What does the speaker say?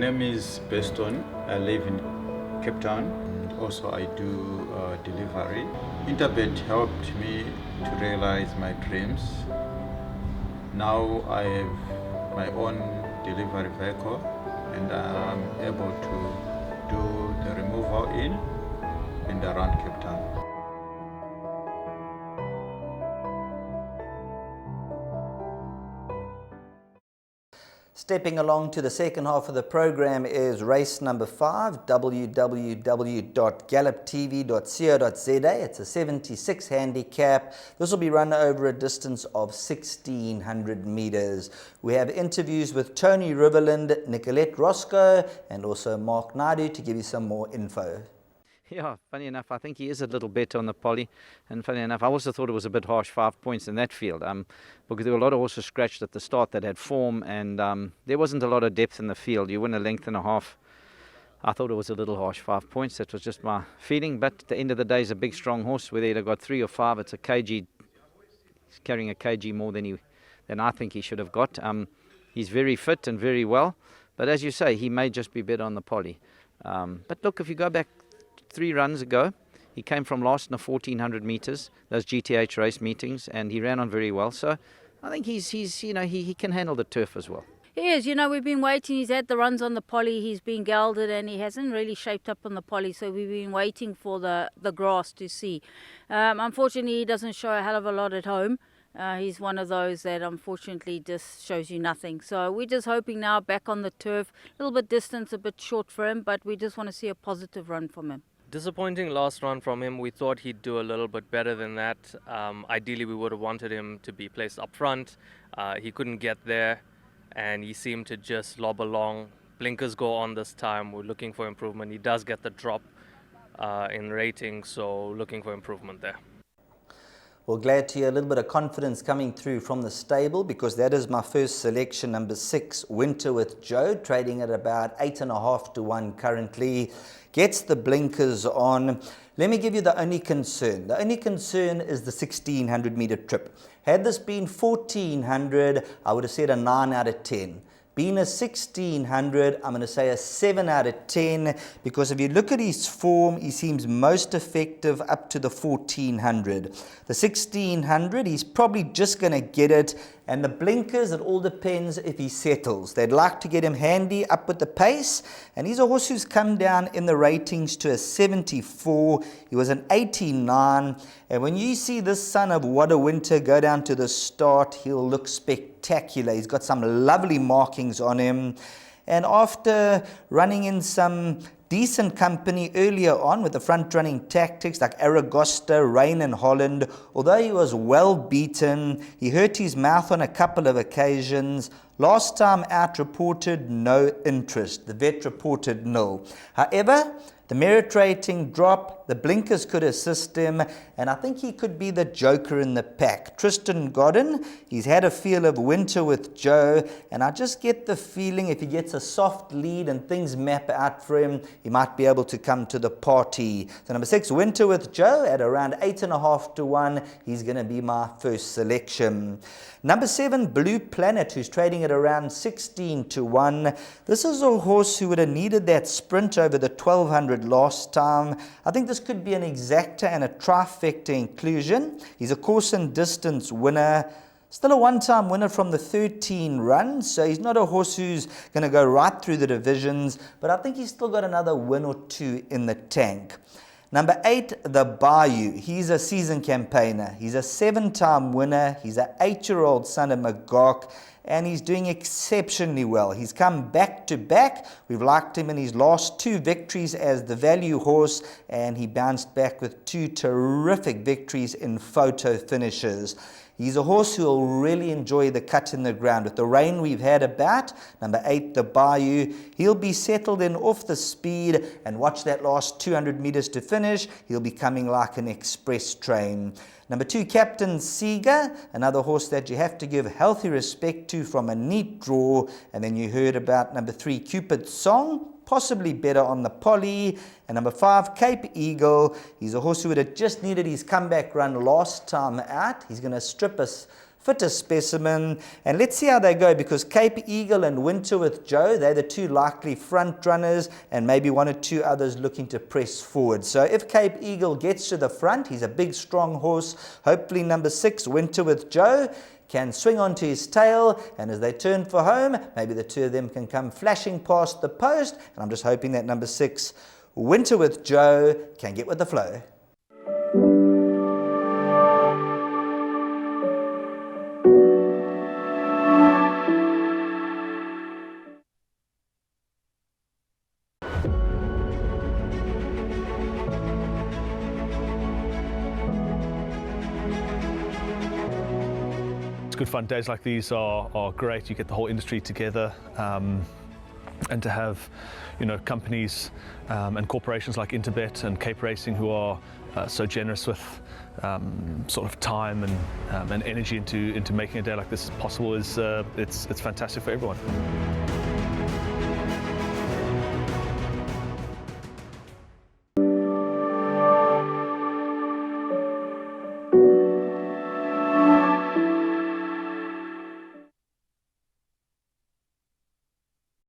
name is Beston. I live in Cape Town. Also, I do delivery. Interbet helped me to realize my dreams. Now I have my own delivery vehicle and I'm able to do the removal in and around Cape Town. Stepping along to the second half of the program is race number 5, www.galloptv.co.za. It's a 76 handicap. This will be run over a distance of 1,600 meters. We have interviews with Tony Riverland, Nicolette Roscoe, and also Mark Naidu to give you some more info. Yeah, funny enough, I think he is a little better on the poly. And funny enough, I also thought it was a bit harsh, 5 points in that field. Because there were a lot of horses scratched at the start that had form, and there wasn't a lot of depth in the field. You win a length and a half. I thought it was a little harsh, 5 points. That was just my feeling. But at the end of the day, he's a big, strong horse. Whether he'd got 3 or 5, it's a kg. He's carrying a kg more than I think he should have got. He's very fit and very well. But as you say, he may just be better on the poly. But look, if you go back 3 runs ago, he came from last in the 1,400 meters, those GTH race meetings, and he ran on very well. So I think he's he can handle the turf as well. He is. We've been waiting. He's had the runs on the poly. He's been gelded and he hasn't really shaped up on the poly. So we've been waiting for the grass to see. Unfortunately, he doesn't show a hell of a lot at home. He's one of those that unfortunately just shows you nothing. So we're just hoping now back on the turf. A little bit distance, a bit short for him, but we just want to see a positive run from him. Disappointing last run from him. We thought he'd do a little bit better than that. Ideally, we would have wanted him to be placed up front. He couldn't get there, and he seemed to just lob along. Blinkers go on this time. We're looking for improvement. He does get the drop in rating, so looking for improvement there. Well, glad to hear a little bit of confidence coming through from the stable, because that is my first selection, number 6, Winter with Joe, trading at about 8.5 to 1 currently. Gets the blinkers on. Let me give you the only concern. The only concern is the 1,600 meter trip. Had this been 1,400, I would have said a 9 out of 10. Being a 1,600, I'm going to say a 7 out of 10, because if you look at his form, he seems most effective up to the 1,400. The 1,600, he's probably just going to get it, and the blinkers, it all depends if he settles. They'd like to get him handy up with the pace, and he's a horse who's come down in the ratings to a 74. He was an 89, and when you see this son of What a Winter go down to the start, he'll look spectacular. He's got some lovely markings on him, and after running in some decent company earlier on with the front running tactics like Aragosta, Rain and Holland, although he was well beaten, he hurt his mouth on a couple of occasions. Last time out reported no interest. The vet reported nil. However, the merit rating drop, the blinkers could assist him, and I think he could be the joker in the pack. Tristan Godden, he's had a feel of Winter with Joe, and I just get the feeling if he gets a soft lead and things map out for him, he might be able to come to the party. So number 6, Winter with Joe, at around 8.5 to 1, he's going to be my first selection. Number 7, Blue Planet, who's trading at around 16 to 1. This is a horse who would have needed that sprint over the 1,200 last time. I think this could be an exacta and a trifecta inclusion. He's a course and distance winner. Still a one-time winner from the 13 runs, so he's not a horse who's going to go right through the divisions, but I think he's still got another win or 2 in the tank. Number 8, the Bayou. He's a season campaigner. He's a 7-time winner. He's an 8-year-old son of Magog, and he's doing exceptionally well. He's come back to back. We've liked him in his last 2 victories as the value horse, and he bounced back with 2 terrific victories in photo finishes. He's a horse who will really enjoy the cut in the ground. With the rain we've had about, number 8, the Bayou, he'll be settled in off the speed, and watch that last 200 meters to finish. He'll be coming like an express train. Number 2, Captain Seeger, another horse that you have to give healthy respect to from a neat draw. And then you heard about number 3, Cupid's Song, possibly better on the poly. And number 5, Cape Eagle. He's a horse who would have just needed his comeback run last time out. He's going to strip us fittest specimen. And let's see how they go, because Cape Eagle and Winter with Joe, they're the two likely front runners, and maybe one or two others looking to press forward. So if Cape Eagle gets to the front, he's a big strong horse. Hopefully number 6, Winter with Joe, can swing onto his tail, and as they turn for home, maybe the two of them can come flashing past the post, and I'm just hoping that number 6, Winter with Joe, can get with the flow. Good fun. Days like these are great. You get the whole industry together, and to have, you know, companies and corporations like Interbet and Cape Racing who are so generous with sort of time and energy into making a day like this possible is it's fantastic for everyone.